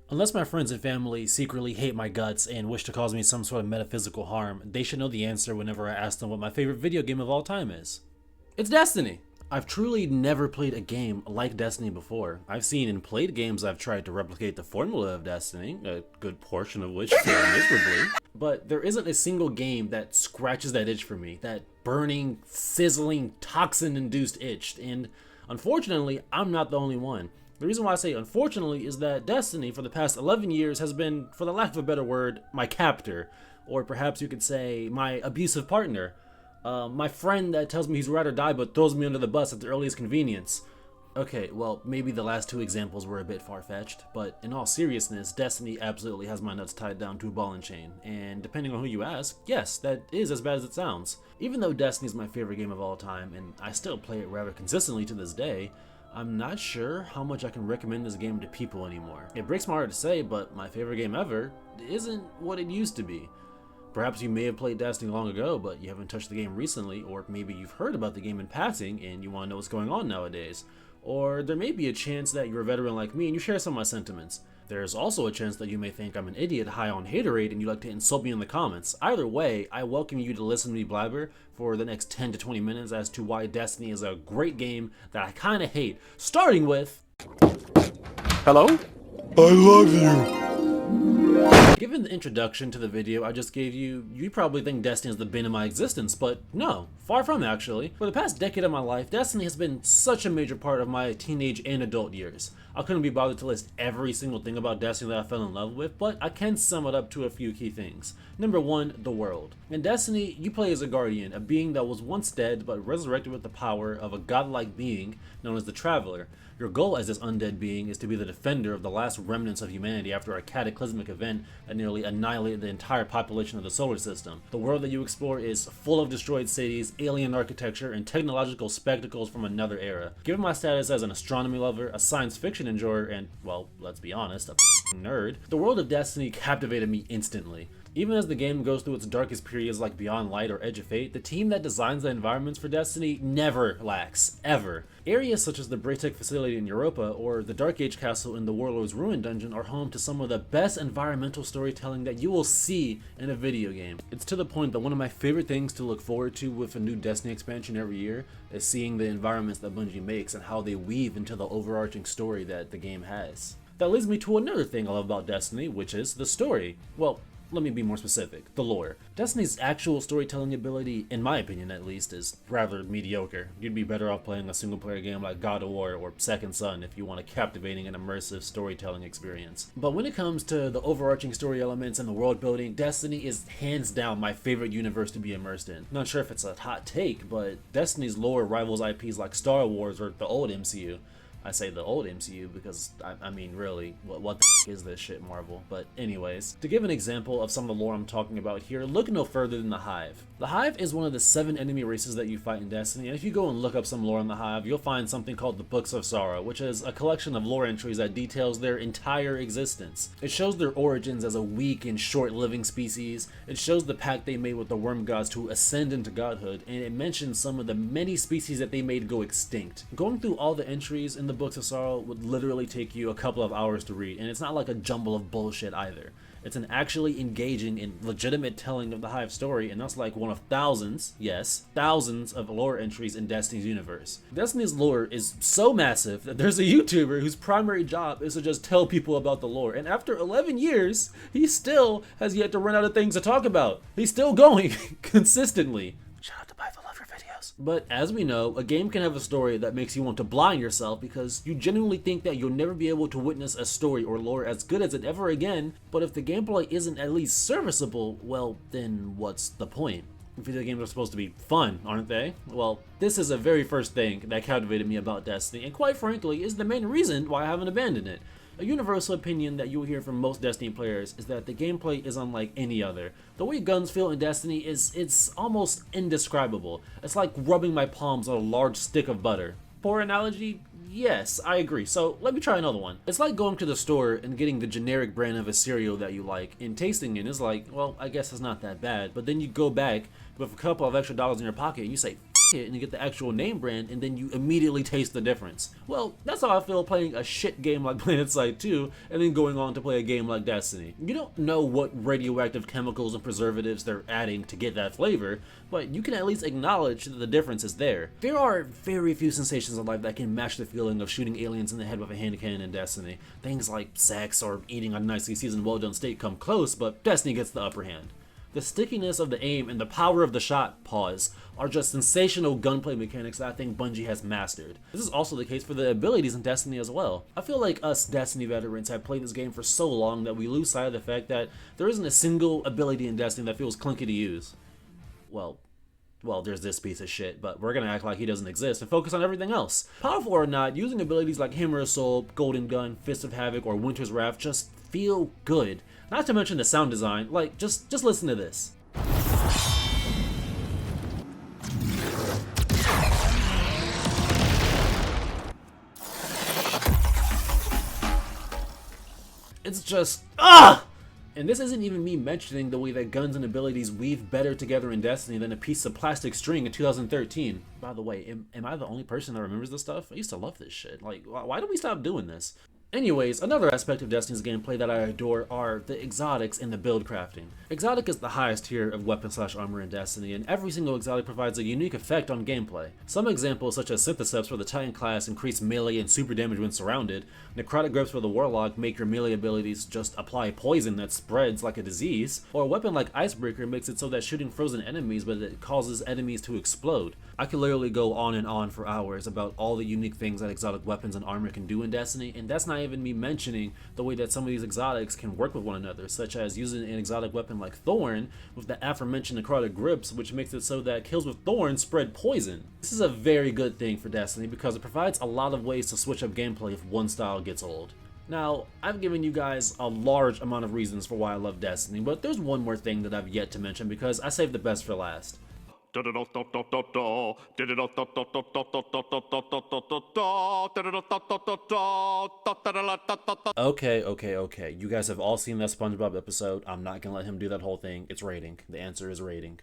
Unless my friends and family secretly hate my guts and wish to cause me some sort of metaphysical harm, they should know the answer whenever I ask them what my favorite video game of all time is. It's Destiny! I've truly never played a game like Destiny before. I've seen and played games I've tried to replicate the formula of Destiny, a good portion of which failed miserably. But there isn't a single game that scratches that itch for me, that burning, sizzling, toxin-induced itch, and unfortunately, I'm not the only one. The reason why I say unfortunately is that Destiny for the past 11 years has been, for the lack of a better word, my captor, or perhaps you could say my abusive partner. My friend that tells me he's ride or die but throws me under the bus at the earliest convenience. Okay, well, maybe the last two examples were a bit far-fetched, but in all seriousness, Destiny absolutely has my nuts tied down to a ball and chain, and depending on who you ask, yes, that is as bad as it sounds. Even though Destiny is my favorite game of all time, and I still play it rather consistently to this day, I'm not sure how much I can recommend this game to people anymore. It breaks my heart to say, but my favorite game ever isn't what it used to be. Perhaps you may have played Destiny long ago, but you haven't touched the game recently, or maybe you've heard about the game in passing and you want to know what's going on nowadays. Or there may be a chance that you're a veteran like me and you share some of my sentiments. There's also a chance that you may think I'm an idiot high on haterade and you like to insult me in the comments. Either way, I welcome you to listen to me blabber for the next 10 to 20 minutes as to why Destiny is a great game that I kinda hate. Starting with... Hello? I love you. Given the introduction to the video I just gave you, you'd probably think Destiny is the bane of my existence, but no, far from actually. For the past decade of my life, Destiny has been such a major part of my teenage and adult years. I couldn't be bothered to list every single thing about Destiny that I fell in love with, but I can sum it up to a few key things. Number one, the world. In Destiny, you play as a guardian, a being that was once dead but resurrected with the power of a godlike being known as the Traveler. Your goal as this undead being is to be the defender of the last remnants of humanity after a cataclysmic event that nearly annihilated the entire population of the solar system. The world that you explore is full of destroyed cities, alien architecture, and technological spectacles from another era. Given my status as an astronomy lover, a science fiction enjoyer, and, well, let's be honest, a nerd, the world of Destiny captivated me instantly. Even as the game goes through its darkest periods like Beyond Light or Edge of Fate, the team that designs the environments for Destiny never lacks, ever. Areas such as the Braytech facility in Europa or the Dark Age castle in the Warlord's Ruin dungeon are home to some of the best environmental storytelling that you will see in a video game. It's to the point that one of my favorite things to look forward to with a new Destiny expansion every year is seeing the environments that Bungie makes and how they weave into the overarching story that the game has. That leads me to another thing I love about Destiny, which is the story. Well, let me be more specific, the lore. Destiny's actual storytelling ability, in my opinion at least, is rather mediocre. You'd be better off playing a single player game like God of War or Second Son if you want a captivating and immersive storytelling experience. But when it comes to the overarching story elements and the world building, Destiny is hands down my favorite universe to be immersed in. Not sure if it's a hot take, but Destiny's lore rivals IPs like Star Wars or the old MCU. I say the old MCU because, I mean, really, what the f is this shit, Marvel? But anyways, to give an example of some of the lore I'm talking about here, look no further than the Hive. The Hive is one of the 7 enemy races that you fight in Destiny, and if you go and look up some lore on the Hive, you'll find something called the Books of Sorrow, which is a collection of lore entries that details their entire existence. It shows their origins as a weak and short-living species, it shows the pact they made with the worm gods to ascend into godhood, and it mentions some of the many species that they made go extinct. Going through all the entries in the Books of Sorrow would literally take you a couple of hours to read, and it's not like a jumble of bullshit either. It's an actually engaging and legitimate telling of the Hive story, and that's like one of thousands, yes, thousands of lore entries in Destiny's universe. Destiny's lore is so massive that there's a YouTuber whose primary job is to just tell people about the lore, and after 11 years, he still has yet to run out of things to talk about. He's still going consistently. Shout out to Bible Lover videos. But as we know, a game can have a story that makes you want to blind yourself because you genuinely think that you'll never be able to witness a story or lore as good as it ever again, but if the gameplay isn't at least serviceable, well, then what's the point? Video games are supposed to be fun, aren't they? Well, this is the very first thing that captivated me about Destiny, and quite frankly, is the main reason why I haven't abandoned it. A universal opinion that you'll hear from most Destiny players is that the gameplay is unlike any other. The way guns feel in Destiny it's almost indescribable. It's like rubbing my palms on a large stick of butter. Poor analogy? Yes, I agree. So let me try another one. It's like going to the store and getting the generic brand of a cereal that you like, and tasting it is like, well, I guess it's not that bad. But then you go back with a couple of extra dollars in your pocket and you say, and you get the actual name brand, and then you immediately taste the difference. Well, that's how I feel playing a shit game like PlanetSide 2 and then going on to play a game like Destiny. You don't know what radioactive chemicals and preservatives they're adding to get that flavor, but you can at least acknowledge that the difference is there. There are very few sensations in life that can match the feeling of shooting aliens in the head with a hand cannon in Destiny. Things like sex or eating a nicely seasoned well-done steak come close, but Destiny gets the upper hand. The stickiness of the aim and the power of the shot, are just sensational gunplay mechanics that I think Bungie has mastered. This is also the case for the abilities in Destiny as well. I feel like us Destiny veterans have played this game for so long that we lose sight of the fact that there isn't a single ability in Destiny that feels clunky to use. Well, there's this piece of shit, but we're gonna act like he doesn't exist and focus on everything else. Powerful or not, using abilities like Hammer of Soul, Golden Gun, Fist of Havoc, or Winter's Wrath just feel good. Not to mention the sound design, like, just listen to this. It's just, And this isn't even me mentioning the way that guns and abilities weave better together in Destiny than a piece of plastic string in 2013. By the way, am I the only person that remembers this stuff? I used to love this shit. Like, why did we stop doing this? Anyways, another aspect of Destiny's gameplay that I adore are the exotics and the build crafting. Exotic is the highest tier of weapon/armor in Destiny, and every single exotic provides a unique effect on gameplay. Some examples such as Syntheceps for the Titan class increase melee and super damage when surrounded, Necrotic Grips for the Warlock make your melee abilities just apply poison that spreads like a disease, or a weapon like Icebreaker makes it so that shooting frozen enemies but it causes enemies to explode. I could literally go on and on for hours about all the unique things that exotic weapons and armor can do in Destiny, and that's not even me mentioning the way that some of these exotics can work with one another, such as using an exotic weapon like Thorn with the aforementioned Necrotic Grips, which makes it so that kills with Thorn spread poison. This is a very good thing for Destiny because it provides a lot of ways to switch up gameplay if one style gets old. Now, I've given you guys a large amount of reasons for why I love Destiny, but there's one more thing that I've yet to mention because I saved the best for last. Okay. You guys have all seen that SpongeBob episode. I'm not gonna let him do that whole thing. It's raiding. The answer is raiding.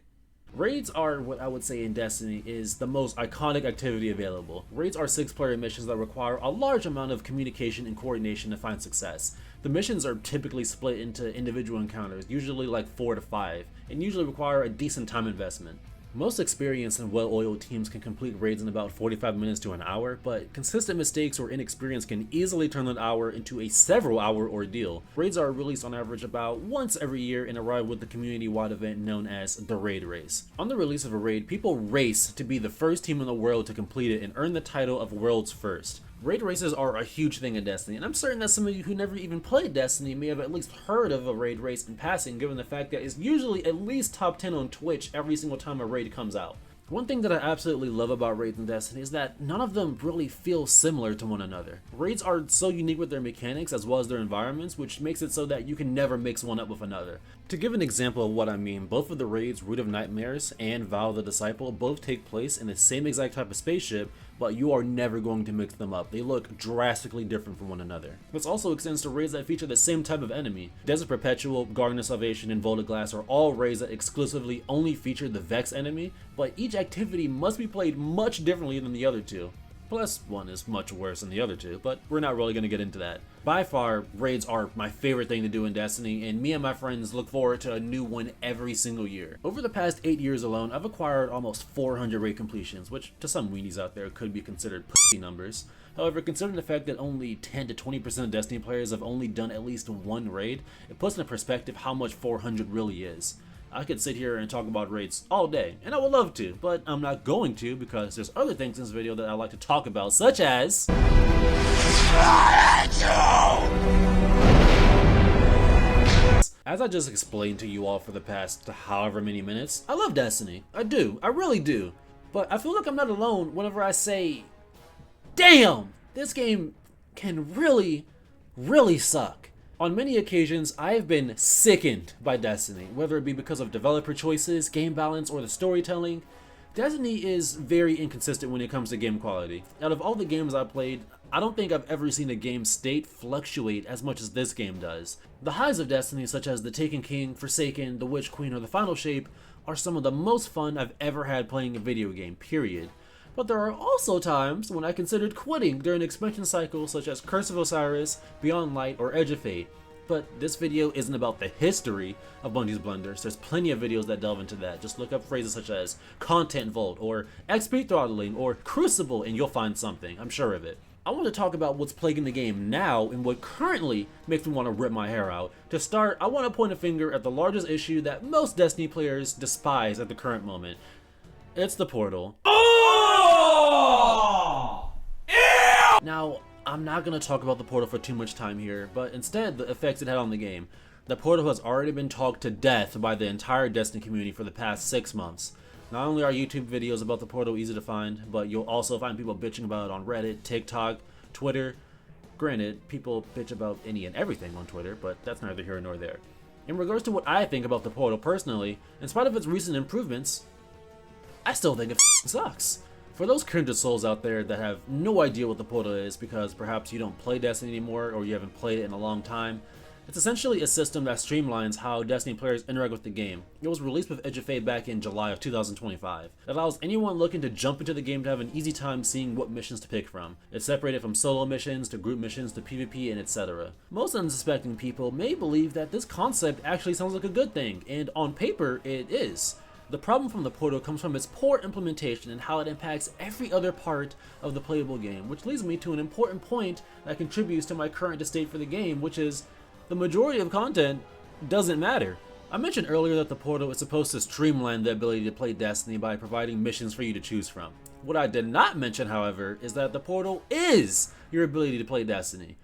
Raids are what I would say in Destiny is the most iconic activity available. Raids are 6-player missions that require a large amount of communication and coordination to find success. The missions are typically split into individual encounters, usually like 4 to 5, and usually require a decent time investment. Most experienced and well-oiled teams can complete raids in about 45 minutes to an hour, but consistent mistakes or inexperience can easily turn an hour into a several-hour ordeal. Raids are released on average about once every year and arrive with the community-wide event known as the Raid Race. On the release of a raid, people race to be the first team in the world to complete it and earn the title of World's First. Raid races are a huge thing in Destiny, and I'm certain that some of you who never even played Destiny may have at least heard of a raid race in passing, given the fact that it's usually at least top 10 on Twitch every single time a raid comes out. One thing that I absolutely love about raids in Destiny is that none of them really feel similar to one another. Raids are so unique with their mechanics as well as their environments, which makes it so that you can never mix one up with another. To give an example of what I mean, both of the raids, Root of Nightmares and Vow of the Disciple, both take place in the same exact type of spaceship, but you are never going to mix them up. They look drastically different from one another. This also extends to raids that feature the same type of enemy. Desert Perpetual, Garden of Salvation, and Vault of Glass are all raids that exclusively only feature the Vex enemy, but each activity must be played much differently than the other two. Plus, one is much worse than the other two, but we're not really going to get into that. By far, raids are my favorite thing to do in Destiny, and me and my friends look forward to a new one every single year. Over the past 8 years alone, I've acquired almost 400 raid completions, which to some weenies out there could be considered pussy numbers. However, considering the fact that only 10 to 20% of Destiny players have only done at least one raid, it puts into perspective how much 400 really is. I could sit here and talk about raids all day, and I would love to, but I'm not going to because there's other things in this video that I like to talk about, such as... As I just explained to you all for the past however many minutes, I love Destiny. I do. I really do. But I feel like I'm not alone whenever I say, damn, this game can really, really suck. On many occasions, I have been sickened by Destiny, whether it be because of developer choices, game balance, or the storytelling. Destiny is very inconsistent when it comes to game quality. Out of all the games I've played, I don't think I've ever seen a game's state fluctuate as much as this game does. The highs of Destiny, such as the Taken King, Forsaken, the Witch Queen, or the Final Shape, are some of the most fun I've ever had playing a video game, period. But there are also times when I considered quitting during expansion cycles such as Curse of Osiris, Beyond Light, or Edge of Fate. But this video isn't about the history of Bungie's blunders. There's plenty of videos that delve into that. Just look up phrases such as content vault or XP throttling or crucible and you'll find something. I'm sure of it. I want to talk about what's plaguing the game now and what currently makes me want to rip my hair out. To start, I want to point a finger at the largest issue that most Destiny players despise at the current moment. It's the portal. Oh! Ew! Now, I'm not going to talk about the portal for too much time here, but instead the effects it had on the game. The portal has already been talked to death by the entire Destiny community for the past 6 months. Not only are YouTube videos about the portal easy to find, but you'll also find people bitching about it on Reddit, TikTok, Twitter. Granted, people bitch about any and everything on Twitter, but that's neither here nor there. In regards to what I think about the portal personally, in spite of its recent improvements, I still think it sucks. For those kindred souls out there that have no idea what the portal is because perhaps you don't play Destiny anymore or you haven't played it in a long time, it's essentially a system that streamlines how Destiny players interact with the game. It was released with Edge of Fate back in July of 2025. It allows anyone looking to jump into the game to have an easy time seeing what missions to pick from. It's separated from solo missions to group missions to PvP and etc. Most unsuspecting people may believe that this concept actually sounds like a good thing, and on paper it is. The problem from the portal comes from its poor implementation and how it impacts every other part of the playable game, which leads me to an important point that contributes to my current state for the game, which is the majority of content doesn't matter. I mentioned earlier that the portal is supposed to streamline the ability to play Destiny by providing missions for you to choose from. What I did not mention, however, is that the portal is your ability to play Destiny.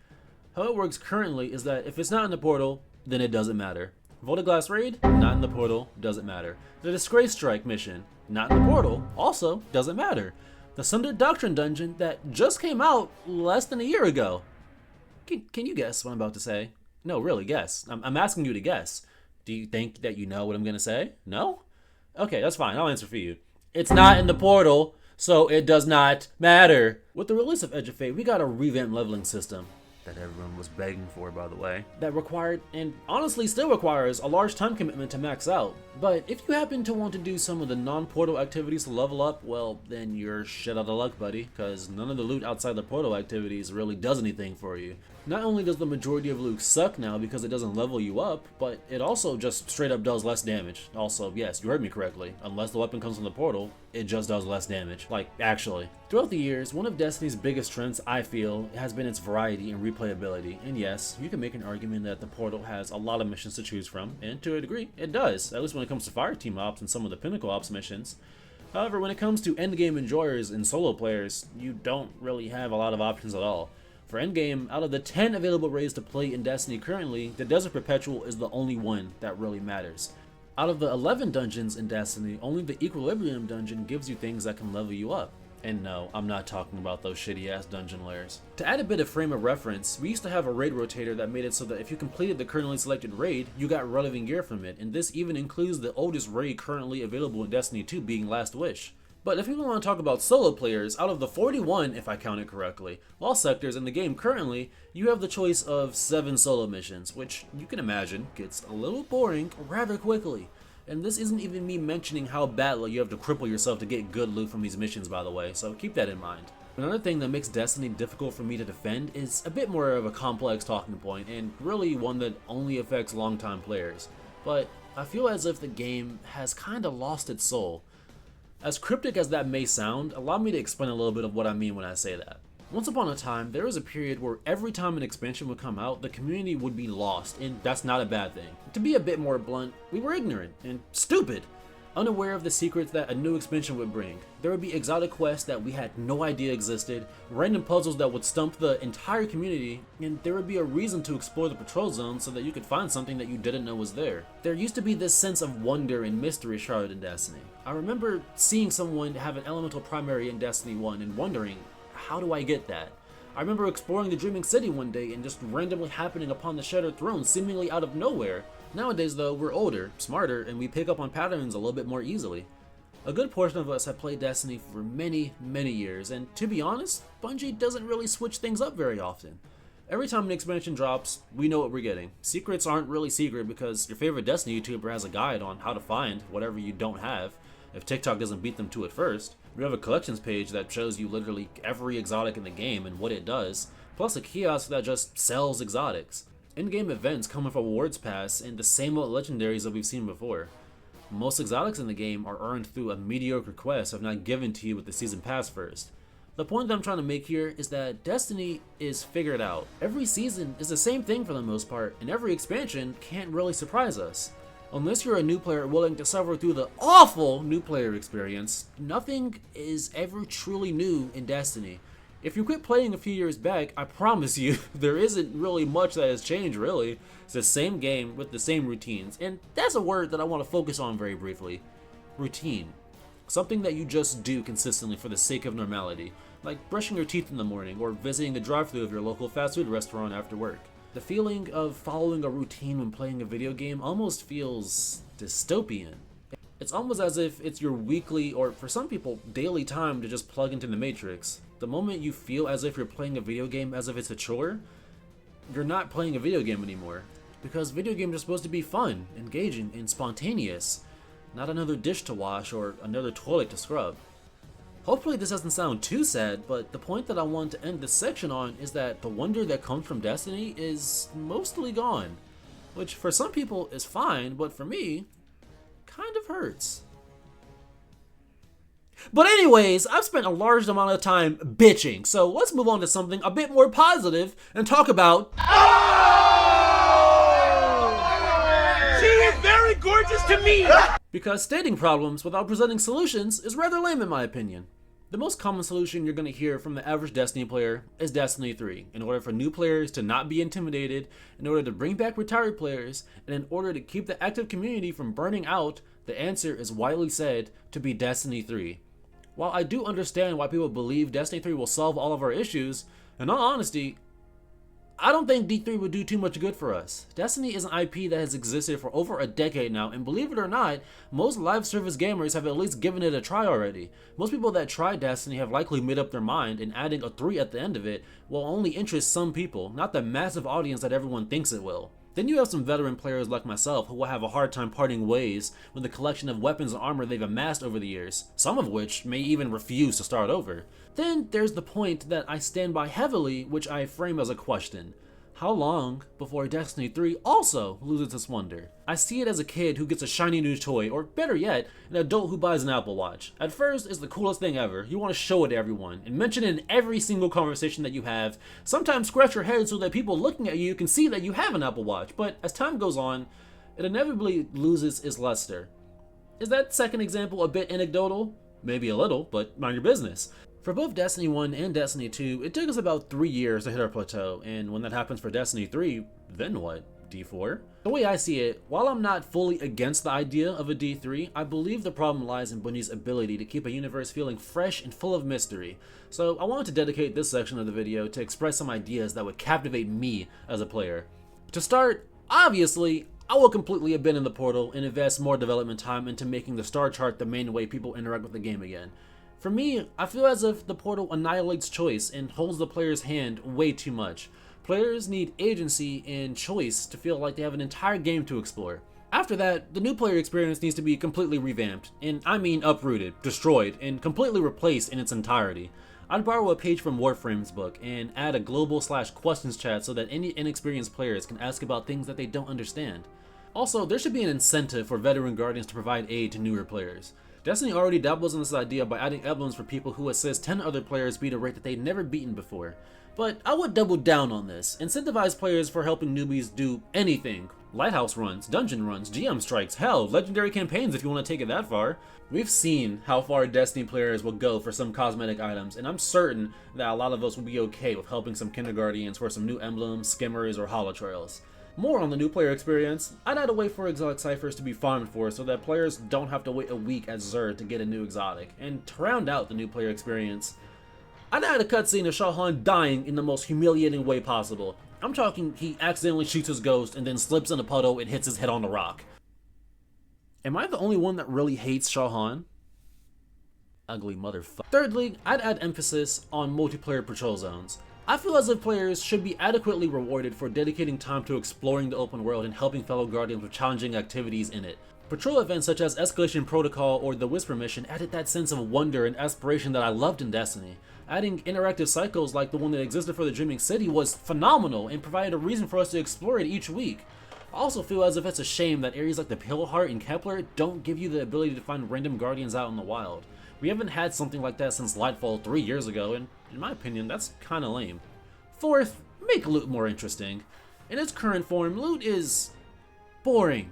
How it works currently is that if it's not in the portal, then it doesn't matter. Volta Glass Raid, not in the portal, doesn't matter. The Disgrace Strike mission, not in the portal, also doesn't matter. The Sundered Doctrine dungeon that just came out less than a year ago. Can you guess what I'm about to say? No, really, guess. I'm asking you to guess. Do you think that you know what I'm gonna say? No? Okay, that's fine, I'll answer for you. It's not in the portal, so it does not matter. With the release of Edge of Fate, we got a revamped leveling system. That everyone was begging for, by the way, that required, and honestly still requires, a large time commitment to max out. But if you happen to want to do some of the non-portal activities to level up, well, then you're shit out of luck, buddy, because none of the loot outside the portal activities really does anything for you. Not only does the majority of loot suck now because it doesn't level you up, but it also just straight up does less damage. Also, yes, you heard me correctly, unless the weapon comes from the portal, it just does less damage. Like, actually. Throughout the years, one of Destiny's biggest strengths, I feel, has been its variety and replayability. And yes, you can make an argument that the portal has a lot of missions to choose from, and to a degree, it does, at least when it comes to Fireteam Ops and some of the Pinnacle Ops missions. However, when it comes to endgame enjoyers and solo players, you don't really have a lot of options at all. For endgame, out of the 10 available raids to play in Destiny currently, the Desert Perpetual is the only one that really matters. Out of the 11 dungeons in Destiny, only the Equilibrium dungeon gives you things that can level you up. And no, I'm not talking about those shitty ass dungeon layers. To add a bit of frame of reference, we used to have a raid rotator that made it so that if you completed the currently selected raid, you got relevant gear from it, and this even includes the oldest raid currently available in Destiny 2 being Last Wish. But if people want to talk about solo players, out of the 41, if I count it correctly, lost sectors in the game currently, you have the choice of 7 solo missions, which you can imagine gets a little boring rather quickly. And this isn't even me mentioning how badly you have to cripple yourself to get good loot from these missions, by the way, so keep that in mind. Another thing that makes Destiny difficult for me to defend is a bit more of a complex talking point, and really one that only affects longtime players. But I feel as if the game has kinda lost its soul. As cryptic as that may sound, allow me to explain a little bit of what I mean when I say that. Once upon a time, there was a period where every time an expansion would come out, the community would be lost, and that's not a bad thing. To be a bit more blunt, we were ignorant and stupid, unaware of the secrets that a new expansion would bring. There would be exotic quests that we had no idea existed, random puzzles that would stump the entire community, and there would be a reason to explore the patrol zone so that you could find something that you didn't know was there. There used to be this sense of wonder and mystery shrouded in Destiny. I remember seeing someone have an elemental primary in Destiny 1 and wondering, how do I get that? I remember exploring the Dreaming City one day and just randomly happening upon the Shattered Throne seemingly out of nowhere. Nowadays though, we're older, smarter, and we pick up on patterns a little bit more easily. A good portion of us have played Destiny for many, many years, and to be honest, Bungie doesn't really switch things up very often. Every time an expansion drops, we know what we're getting. Secrets aren't really secret because your favorite Destiny YouTuber has a guide on how to find whatever you don't have, if TikTok doesn't beat them to it first. We have a collections page that shows you literally every exotic in the game and what it does, plus a kiosk that just sells exotics. In-game events come with a rewards pass and the same old legendaries that we've seen before. Most exotics in the game are earned through a mediocre quest if not given to you with the season pass first. The point that I'm trying to make here is that Destiny is figured out. Every season is the same thing for the most part, and every expansion can't really surprise us. Unless you're a new player willing to suffer through the awful new player experience, nothing is ever truly new in Destiny. If you quit playing a few years back, I promise you, there isn't really much that has changed really. It's the same game with the same routines, and that's a word that I want to focus on very briefly. Routine. Something that you just do consistently for the sake of normality, like brushing your teeth in the morning or visiting the drive-thru of your local fast food restaurant after work. The feeling of following a routine when playing a video game almost feels dystopian. It's almost as if it's your weekly, or for some people, daily time to just plug into the matrix. The moment you feel as if you're playing a video game as if it's a chore, you're not playing a video game anymore. Because video games are supposed to be fun, engaging, and spontaneous, not another dish to wash or another toilet to scrub. Hopefully this doesn't sound too sad, but the point that I want to end this section on is that the wonder that comes from Destiny is mostly gone. Which for some people is fine, but for me, kind of hurts. But anyways, I've spent a large amount of time bitching, so let's move on to something a bit more positive and talk about... She is very gorgeous to me! Because stating problems without presenting solutions is rather lame in my opinion. The most common solution you're going to hear from the average Destiny player is Destiny 3, in order for new players to not be intimidated, in order to bring back retired players, and in order to keep the active community from burning out, the answer is widely said to be Destiny 3. While I do understand why people believe Destiny 3 will solve all of our issues, in all honesty, I don't think D3 would do too much good for us. Destiny is an IP that has existed for over a decade now, and believe it or not, most live service gamers have at least given it a try already. Most people that try Destiny have likely made up their mind, and adding a 3 at the end of it will only interest some people, not the massive audience that everyone thinks it will. Then you have some veteran players like myself who will have a hard time parting ways with the collection of weapons and armor they've amassed over the years, some of which may even refuse to start over. Then there's the point that I stand by heavily, which I frame as a question. How long before Destiny 3 also loses its wonder? I see it as a kid who gets a shiny new toy, or better yet, an adult who buys an Apple Watch. At first, it's the coolest thing ever. You want to show it to everyone, and mention it in every single conversation that you have. Sometimes scratch your head so that people looking at you can see that you have an Apple Watch, but as time goes on, it inevitably loses its luster. Is that second example a bit anecdotal? Maybe a little, but mind your business. For both Destiny 1 and Destiny 2, it took us about 3 years to hit our plateau, and when that happens for Destiny 3, then what? D4? The way I see it, while I'm not fully against the idea of a D3, I believe the problem lies in Bungie's ability to keep a universe feeling fresh and full of mystery. So I wanted to dedicate this section of the video to express some ideas that would captivate me as a player. To start, obviously, I will completely abandon the portal and invest more development time into making the star chart the main way people interact with the game again. For me, I feel as if the portal annihilates choice and holds the player's hand way too much. Players need agency and choice to feel like they have an entire game to explore. After that, the new player experience needs to be completely revamped, and I mean uprooted, destroyed, and completely replaced in its entirety. I'd borrow a page from Warframe's book and add a global/questions chat so that any inexperienced players can ask about things that they don't understand. Also, there should be an incentive for veteran guardians to provide aid to newer players. Destiny already dabbles in this idea by adding emblems for people who assist 10 other players beat a rate that they'd never beaten before. But I would double down on this. Incentivize players for helping newbies do anything. Lighthouse runs, dungeon runs, GM strikes, hell, legendary campaigns if you want to take it that far. We've seen how far Destiny players will go for some cosmetic items, and I'm certain that a lot of us will be okay with helping some kindergartens for some new emblems, skimmers, or holotrails. More on the new player experience, I'd add a way for exotic ciphers to be farmed for so that players don't have to wait a week at Xur to get a new exotic. And to round out the new player experience, I'd add a cutscene of Shao Han dying in the most humiliating way possible. I'm talking he accidentally shoots his ghost and then slips in a puddle and hits his head on the rock. Am I the only one that really hates Shao Han? Ugly motherfucker. Thirdly, I'd add emphasis on multiplayer patrol zones. I feel as if players should be adequately rewarded for dedicating time to exploring the open world and helping fellow Guardians with challenging activities in it. Patrol events such as Escalation Protocol or the Whisper mission added that sense of wonder and aspiration that I loved in Destiny. Adding interactive cycles like the one that existed for the Dreaming City was phenomenal and provided a reason for us to explore it each week. I also feel as if it's a shame that areas like the Pale Heart and Kepler don't give you the ability to find random Guardians out in the wild. We haven't had something like that since Lightfall 3 years ago, and in my opinion, that's kinda lame. Fourth, make loot more interesting. In its current form, loot is boring.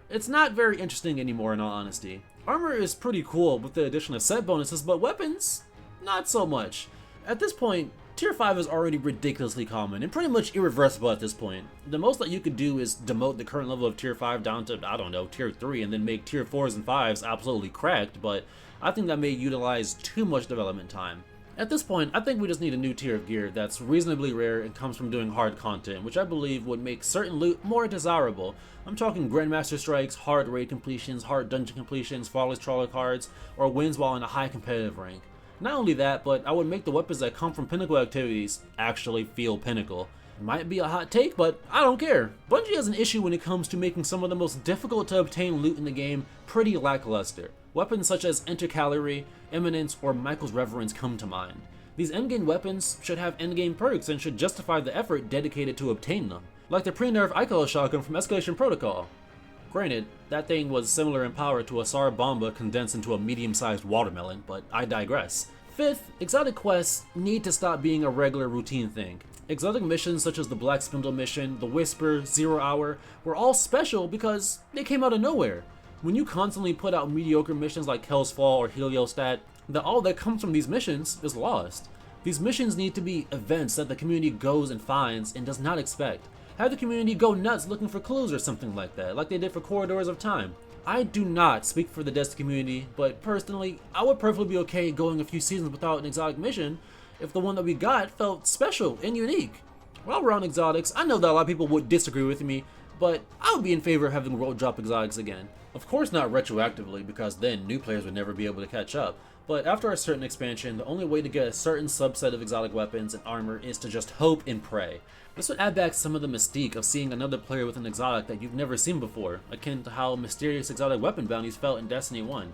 It's not very interesting anymore, in all honesty. Armor is pretty cool with the addition of set bonuses, but weapons, not so much. At this point, Tier 5 is already ridiculously common and pretty much irreversible at this point. The most that you could do is demote the current level of Tier 5 down to, I don't know, Tier 3 and then make Tier 4s and 5s absolutely cracked, but I think that may utilize too much development time. At this point, I think we just need a new tier of gear that's reasonably rare and comes from doing hard content, which I believe would make certain loot more desirable. I'm talking Grandmaster Strikes, hard raid completions, hard dungeon completions, flawless trawler cards, or wins while in a high competitive rank. Not only that, but I would make the weapons that come from pinnacle activities actually feel pinnacle. It might be a hot take, but I don't care. Bungie has an issue when it comes to making some of the most difficult to obtain loot in the game pretty lackluster. Weapons such as Intercalary, Eminence, or Michael's Reverence come to mind. These endgame weapons should have endgame perks and should justify the effort dedicated to obtain them, like the pre-nerf Icalo shotgun from Escalation Protocol. Granted, that thing was similar in power to a Sar Bomba condensed into a medium-sized watermelon, but I digress. Fifth, exotic quests need to stop being a regular routine thing. Exotic missions such as the Black Spindle mission, the Whisper, 0 Hour, were all special because they came out of nowhere. When you constantly put out mediocre missions like Hell's Fall or Heliostat, all that comes from these missions is lost. These missions need to be events that the community goes and finds and does not expect. Have the community go nuts looking for clues or something like that, like they did for Corridors of Time. I do not speak for the Destiny community, but personally, I would perfectly be okay going a few seasons without an exotic mission if the one that we got felt special and unique. While we're on exotics, I know that a lot of people would disagree with me, but I would be in favor of having world drop exotics again. Of course not retroactively, because then new players would never be able to catch up. But after a certain expansion, the only way to get a certain subset of exotic weapons and armor is to just hope and pray. This would add back some of the mystique of seeing another player with an exotic that you've never seen before, akin to how mysterious exotic weapon bounties felt in Destiny 1.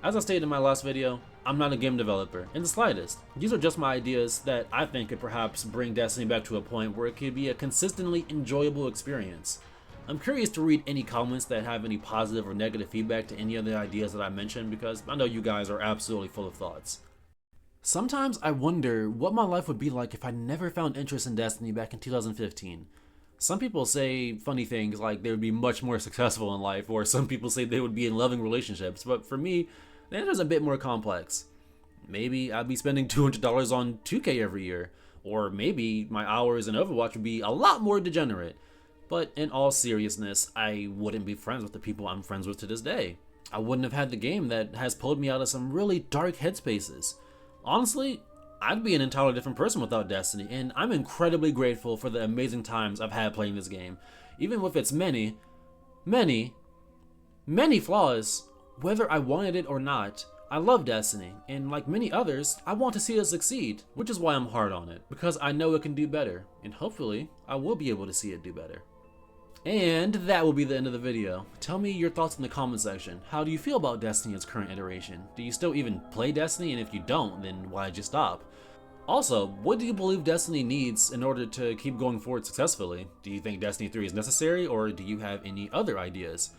As I stated in my last video, I'm not a game developer, in the slightest. These are just my ideas that I think could perhaps bring Destiny back to a point where it could be a consistently enjoyable experience. I'm curious to read any comments that have any positive or negative feedback to any of the ideas that I mentioned, because I know you guys are absolutely full of thoughts. Sometimes I wonder what my life would be like if I never found interest in Destiny back in 2015. Some people say funny things like they would be much more successful in life, or some people say they would be in loving relationships, but for me, the answer is a bit more complex. Maybe I'd be spending $200 on 2K every year, or maybe my hours in Overwatch would be a lot more degenerate. But in all seriousness, I wouldn't be friends with the people I'm friends with to this day. I wouldn't have had the game that has pulled me out of some really dark headspaces. Honestly, I'd be an entirely different person without Destiny, and I'm incredibly grateful for the amazing times I've had playing this game. Even with its many flaws, whether I wanted it or not, I love Destiny, and like many others, I want to see it succeed, which is why I'm hard on it, because I know it can do better, and hopefully, I will be able to see it do better. And that will be the end of the video. Tell me your thoughts in the comment section. How do you feel about Destiny in its current iteration? Do you still even play Destiny? And if you don't, then why did you stop? Also, what do you believe Destiny needs in order to keep going forward successfully? Do you think Destiny 3 is necessary, or do you have any other ideas?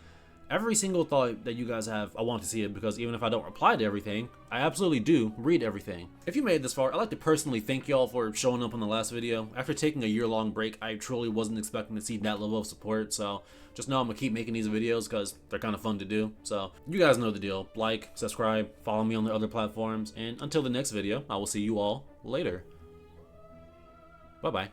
Every single thought that you guys have, I want to see it, because even if I don't reply to everything, I absolutely do read everything. If you made it this far, I'd like to personally thank y'all for showing up on the last video. After taking a year-long break, I truly wasn't expecting to see that level of support, so just know I'm gonna keep making these videos because they're kind of fun to do. So you guys know the deal. Like, subscribe, follow me on the other platforms, and until the next video, I will see you all later. Bye-bye.